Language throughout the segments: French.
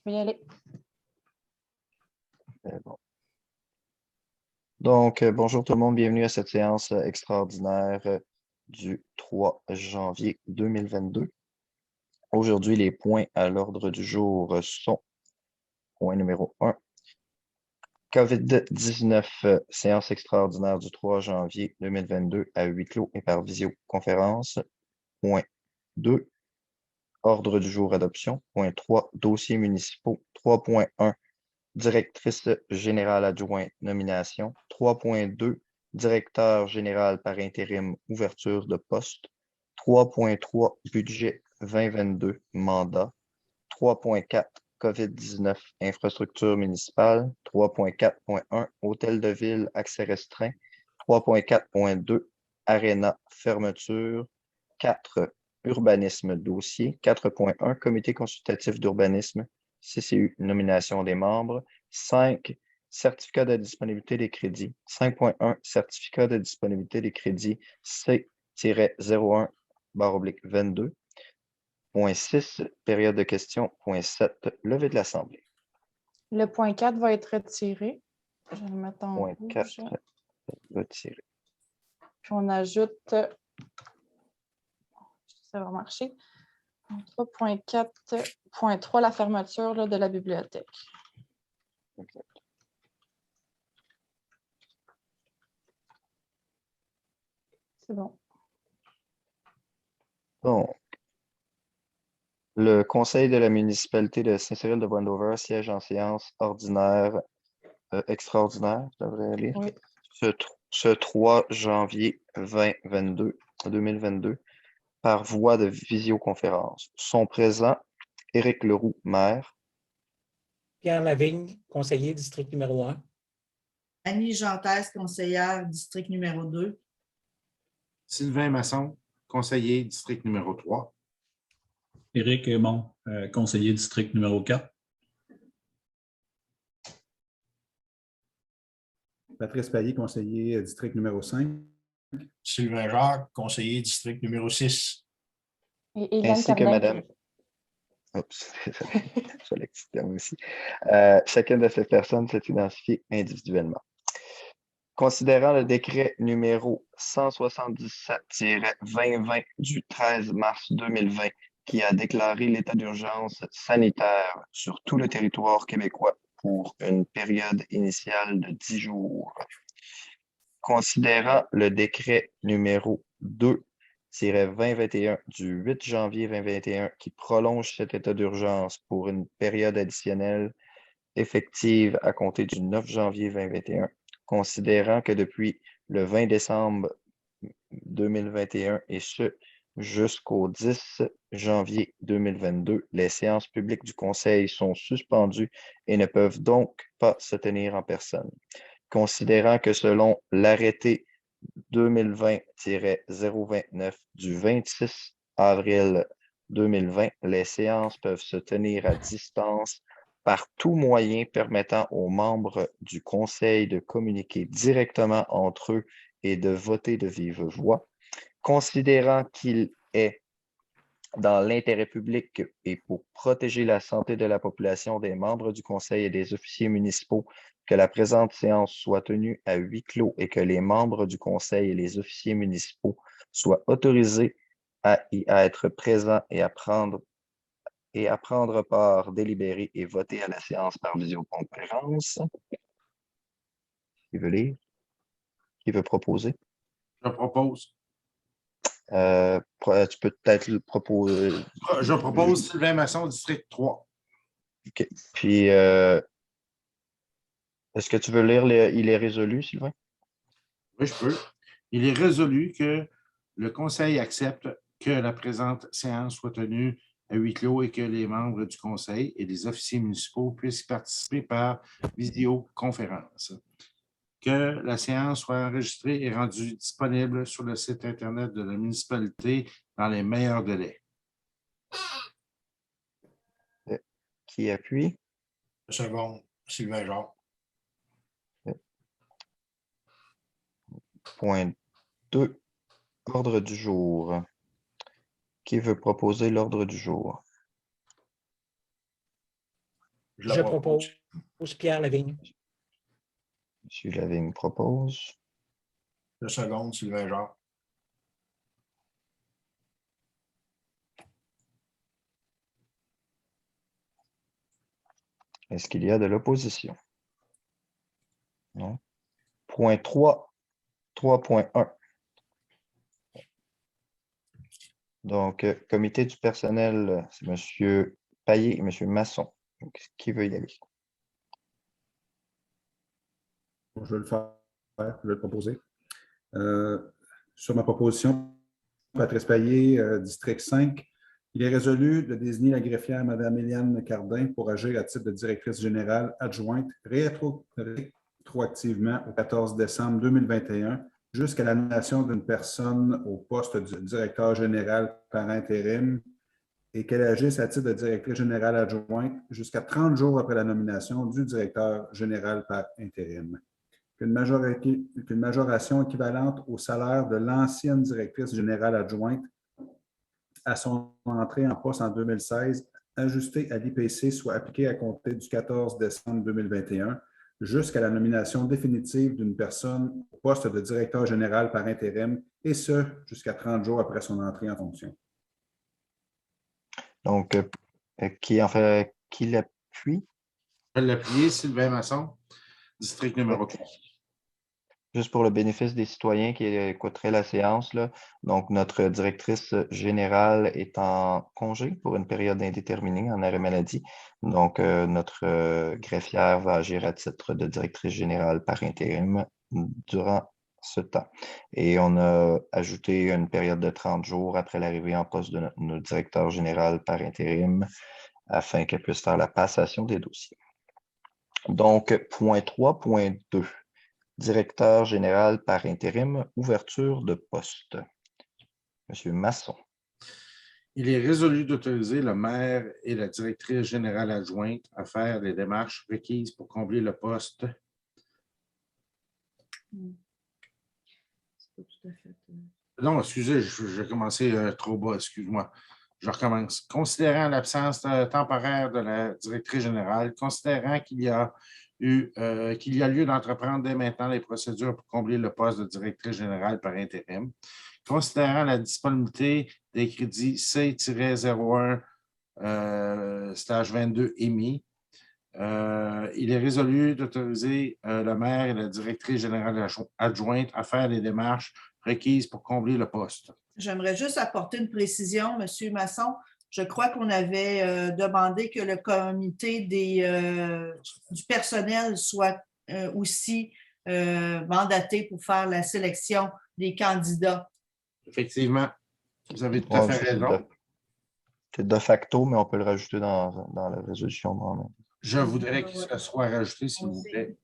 peux y aller. Bon. Donc, bonjour tout le monde, bienvenue à cette séance extraordinaire du 3 janvier 2022. Aujourd'hui, les points à l'ordre du jour sont point numéro 1, COVID-19, séance extraordinaire du 3 janvier 2022 à huis clos et par visioconférence. Point 2, ordre du jour adoption. Point 3, dossiers municipaux. 3.1, directrice générale adjointe nomination. 3.2, directeur général par intérim ouverture de poste. 3.3, budget 2022 mandat. 3.4, COVID-19 infrastructure municipale. 3.4.1, hôtel de ville accès restreint. 3.4.2, aréna fermeture. 4, urbanisme dossier. 4.1, comité consultatif d'urbanisme. CCU, nomination des membres. 5, certificat de disponibilité des crédits. 5.1, certificat de disponibilité des crédits C-01/22. Point 6, période de questions. Point 7, levée de l'Assemblée. Le point 4 va être retiré. Je vais le mettre en Point rouge. 4, retiré. Puis on ajoute, ça va marcher, 3.4.3, la fermeture là, de la bibliothèque. Exact. C'est bon. Donc, le Conseil de la municipalité de Saint-Cyril-de-Wendover siège en séance ordinaire extraordinaire, je devrais lire, Oui. ce 3 janvier 2022, par voie de visioconférence. Sont présents Éric Leroux, maire. Pierre Lavigne, conseiller district numéro 1. Annie Gentès, conseillère district numéro 2. Sylvain Masson, conseiller district numéro 3. Éric Aymon, conseiller district numéro 4. Patrice Payet, conseiller district numéro 5. Sylvain Jacques, conseiller district numéro 6. Et Hélène Ainsi que Cardin. Madame. Oups, je l'excitais moi aussi. Chacune de ces personnes s'est identifiée individuellement. Considérant le décret numéro 177-2020 du 13 mars 2020 qui a déclaré l'état d'urgence sanitaire sur tout le territoire québécois pour une période initiale de 10 jours. Considérant le décret numéro 2-2021 du 8 janvier 2021 qui prolonge cet état d'urgence pour une période additionnelle effective à compter du 9 janvier 2021, considérant que depuis le 20 décembre 2021 et ce jusqu'au 10 janvier 2022, les séances publiques du Conseil sont suspendues et ne peuvent donc pas se tenir en personne. Considérant que selon l'arrêté 2020-029 du 26 avril 2020, les séances peuvent se tenir à distance par tout moyen permettant aux membres du Conseil de communiquer directement entre eux et de voter de vive voix. Considérant qu'il est dans l'intérêt public et pour protéger la santé de la population, des membres du Conseil et des officiers municipaux, que la présente séance soit tenue à huis clos et que les membres du Conseil et les officiers municipaux soient autorisés à être présents et à prendre part, délibérer et voter à la séance par visioconférence. Qui veut lire? Qui veut proposer? Je propose. Tu peux peut-être le proposer. Je propose Sylvain Masson, district 3. OK. Puis, est-ce que tu veux lire il est résolu, Sylvain? Oui, je peux. Il est résolu que le Conseil accepte que la présente séance soit tenue à huis clos et que les membres du Conseil et les officiers municipaux puissent participer par visioconférence. Que la séance soit enregistrée et rendue disponible sur le site Internet de la municipalité dans les meilleurs délais. Qui appuie? Second, Sylvain Jacques. Point 2, ordre du jour. Qui veut proposer l'ordre du jour? Je Je la propose Pierre Lavigne. M. Lavigne propose. Le second, Sylvain Jacques. Est-ce qu'il y a de l'opposition? Non. Point 3, 3.1. Donc, comité du personnel, c'est M. Payet et M. Masson. Donc, qui veut y aller? Je vais le faire, je vais le proposer. Sur ma proposition, Patrice Payet, district 5, il est résolu de désigner la greffière Mme Éliane Cardin pour agir à titre de directrice générale adjointe rétroactivement au 14 décembre 2021 jusqu'à la nomination d'une personne au poste de directeur général par intérim et qu'elle agisse à titre de directrice générale adjointe jusqu'à 30 jours après la nomination du directeur général par intérim. Qu'une majoration équivalente au salaire de l'ancienne directrice générale adjointe à son entrée en poste en 2016, ajustée à l'IPC, soit appliquée à compter du 14 décembre 2021 jusqu'à la nomination définitive d'une personne au poste de directeur général par intérim, et ce, jusqu'à 30 jours après son entrée en fonction. Donc, qui l'appuie? Je vais l'appuyer, Sylvain Masson, district numéro 3. Juste pour le bénéfice des citoyens qui écouteraient la séance, là. Donc, notre directrice générale est en congé pour une période indéterminée, en arrêt maladie. Donc, notre greffière va agir à titre de directrice générale par intérim durant ce temps. Et on a ajouté une période de 30 jours après l'arrivée en poste de notre directeur général par intérim afin qu'elle puisse faire la passation des dossiers. Donc, point 3.2. Directeur général par intérim, ouverture de poste. Monsieur Masson. Il est résolu d'autoriser le maire et la directrice générale adjointe à faire les démarches requises pour combler le poste. C'est pas tout à fait. Non, excusez, j'ai commencé trop bas, excuse-moi. Je recommence. Considérant l'absence temporaire de la directrice générale, considérant qu'il y a lieu d'entreprendre dès maintenant les procédures pour combler le poste de directrice générale par intérim, considérant la disponibilité des crédits C-01 stage 22 émis, il est résolu d'autoriser le maire et la directrice générale adjointe à faire les démarches requises pour combler le poste. J'aimerais juste apporter une précision, M. Masson. Je crois qu'on avait demandé que le comité du personnel soit aussi mandaté pour faire la sélection des candidats. Effectivement, vous avez tout à fait raison. C'est de facto, mais on peut le rajouter dans la résolution. Je voudrais que ce soit rajouté, s'il vous plaît.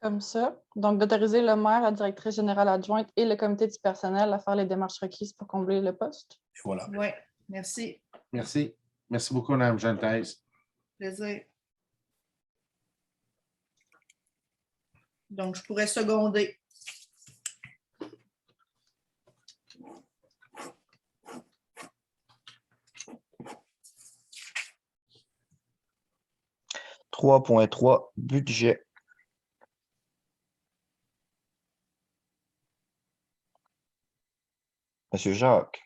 Comme ça. Donc, d'autoriser le maire, la directrice générale adjointe et le comité du personnel à faire les démarches requises pour combler le poste. Et voilà. Oui, merci. Merci. Merci beaucoup, Mme Gentez. Plaisir. Donc, je pourrais seconder. « 3.3 Budget. Monsieur Jacques.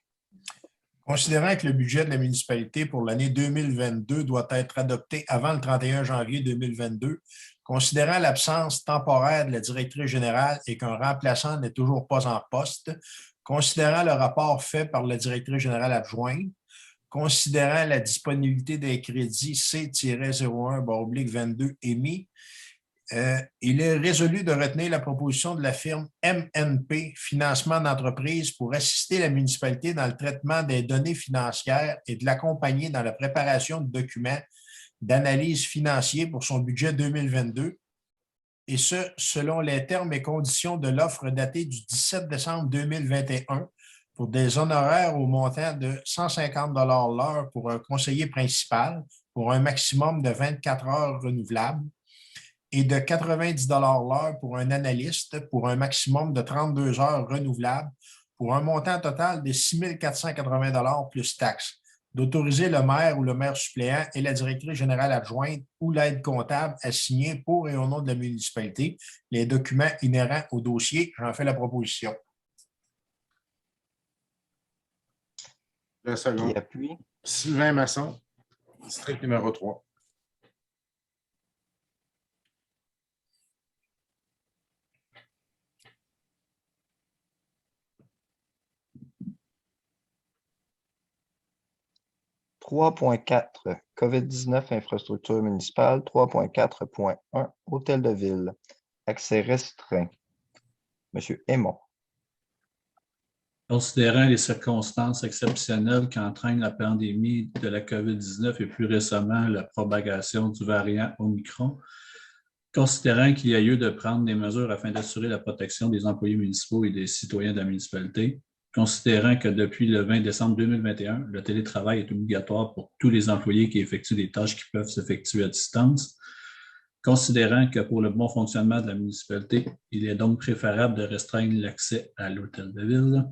Considérant que le budget de la municipalité pour l'année 2022 doit être adopté avant le 31 janvier 2022, considérant l'absence temporaire de la directrice générale et qu'un remplaçant n'est toujours pas en poste, considérant le rapport fait par la directrice générale adjointe, considérant la disponibilité des crédits C-01/22 émis, il est résolu de retenir la proposition de la firme MNP Financement d'entreprise pour assister la municipalité dans le traitement des données financières et de l'accompagner dans la préparation de documents d'analyse financière pour son budget 2022, et ce, selon les termes et conditions de l'offre datée du 17 décembre 2021 pour des honoraires au montant de 150 $ l'heure pour un conseiller principal pour un maximum de 24 heures renouvelables et de 90 $ l'heure pour un analyste pour un maximum de 32 heures renouvelables pour un montant total de 6 480 $ plus taxes. d'autoriser le maire ou le maire suppléant et la directrice générale adjointe ou l'aide comptable à signer pour et au nom de la municipalité les documents inhérents au dossier. J'en fais la proposition. Le Qui second. appuie? Sylvain Masson, district numéro 3. « 3.4 COVID-19 infrastructure municipale. 3.4.1 Hôtel de ville. Accès restreint. Monsieur Aymon. Considérant les circonstances exceptionnelles qu'entraîne la pandémie de la COVID-19 et plus récemment la propagation du variant Omicron, considérant qu'il y a lieu de prendre des mesures afin d'assurer la protection des employés municipaux et des citoyens de la municipalité, considérant que depuis le 20 décembre 2021, le télétravail est obligatoire pour tous les employés qui effectuent des tâches qui peuvent s'effectuer à distance, considérant que pour le bon fonctionnement de la municipalité, il est donc préférable de restreindre l'accès à l'hôtel de ville.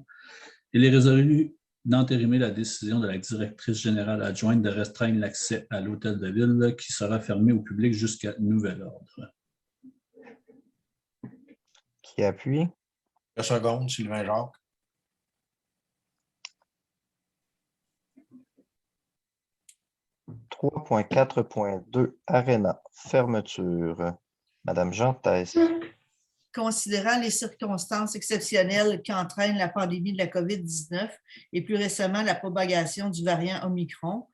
Il est résolu d'entérimer la décision de la directrice générale adjointe de restreindre l'accès à l'hôtel de ville qui sera fermé au public jusqu'à nouvel ordre. Qui appuie? Le second, Sylvain Jacques. « 3.4.2 Arena. Fermeture. Madame Jean Theiss. Considérant les circonstances exceptionnelles qu'entraîne la pandémie de la COVID-19 et plus récemment la propagation du variant Omicron,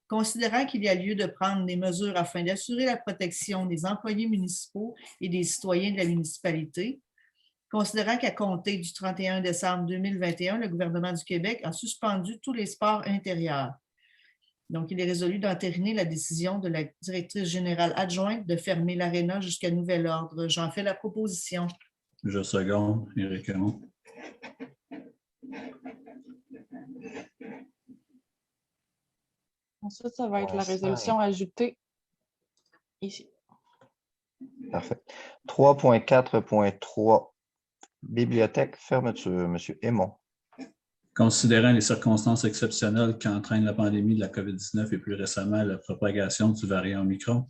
considérant qu'il y a lieu de prendre des mesures afin d'assurer la protection des employés municipaux et des citoyens de la municipalité, considérant qu'à compter du 31 décembre 2021, le gouvernement du Québec a suspendu tous les sports intérieurs. Donc, il est résolu d'entériner la décision de la directrice générale adjointe de fermer l'aréna jusqu'à nouvel ordre. J'en fais la proposition. Je seconde, Éric Raymond. Ensuite, ça va être la résolution ajoutée ici. Parfait. 3.4.3 Bibliothèque. Fermeture. Monsieur Aymon. Considérant les circonstances exceptionnelles qu'entraîne la pandémie de la COVID-19 et plus récemment la propagation du variant Omicron,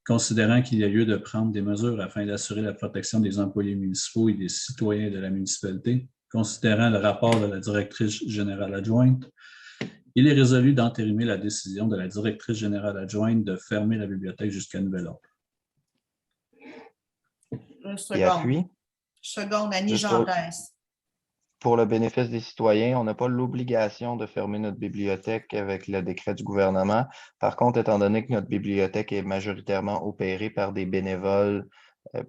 considérant qu'il y a lieu de prendre des mesures afin d'assurer la protection des employés municipaux et des citoyens de la municipalité, considérant le rapport de la directrice générale adjointe, il est résolu d'entérimer la décision de la directrice générale adjointe de fermer la bibliothèque jusqu'à nouvel ordre. Qui appuie? Seconde, Annie Juste Jean Theiss. pour le bénéfice des citoyens, on n'a pas l'obligation de fermer notre bibliothèque avec le décret du gouvernement. Par contre, étant donné que notre bibliothèque est majoritairement opérée par des bénévoles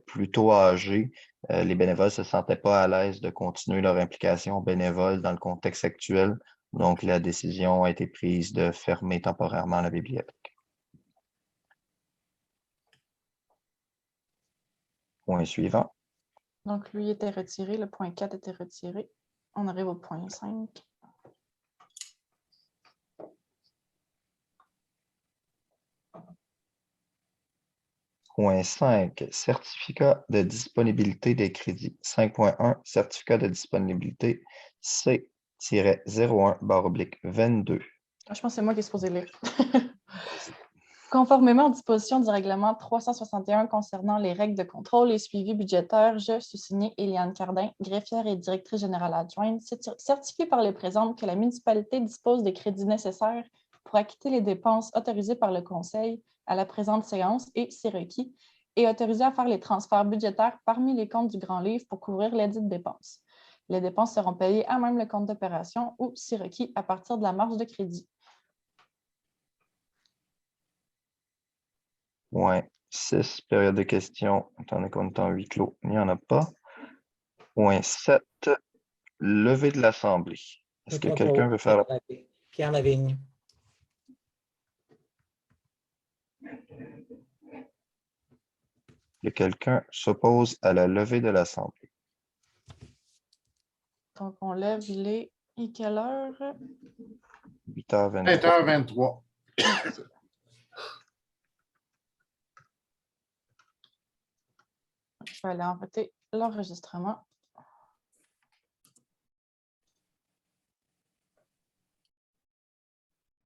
plutôt âgés, les bénévoles ne se sentaient pas à l'aise de continuer leur implication bénévole dans le contexte actuel. Donc, la décision a été prise de fermer temporairement la bibliothèque. Point suivant. Donc, lui était retiré, le point 4 était retiré. On arrive au point 5. Point 5, certificat de disponibilité des crédits. 5.1, certificat de disponibilité C-01/22. Je pense que c'est moi qui ai supposé lire. Conformément aux dispositions du règlement 361 concernant les règles de contrôle et suivi budgétaire, je sous-signée Éliane Cardin, greffière et directrice générale adjointe, certifie par les présentes que la municipalité dispose des crédits nécessaires pour acquitter les dépenses autorisées par le Conseil à la présente séance et, si requis, est autorisée à faire les transferts budgétaires parmi les comptes du Grand Livre pour couvrir lesdites dépenses. Les dépenses seront payées à même le compte d'opération ou, si requis, à partir de la marge de crédit. Point 6, période de questions. Attendez qu'on est en huis clos. Il n'y en a pas. Point 7, levée de l'Assemblée. Est-ce que quelqu'un veut faire la... Pierre Lavigne. Que quelqu'un s'oppose à la levée de l'Assemblée? Donc, on lève, il est... Et quelle heure? 8h23. 20h23. Je vais aller emporter l'enregistrement.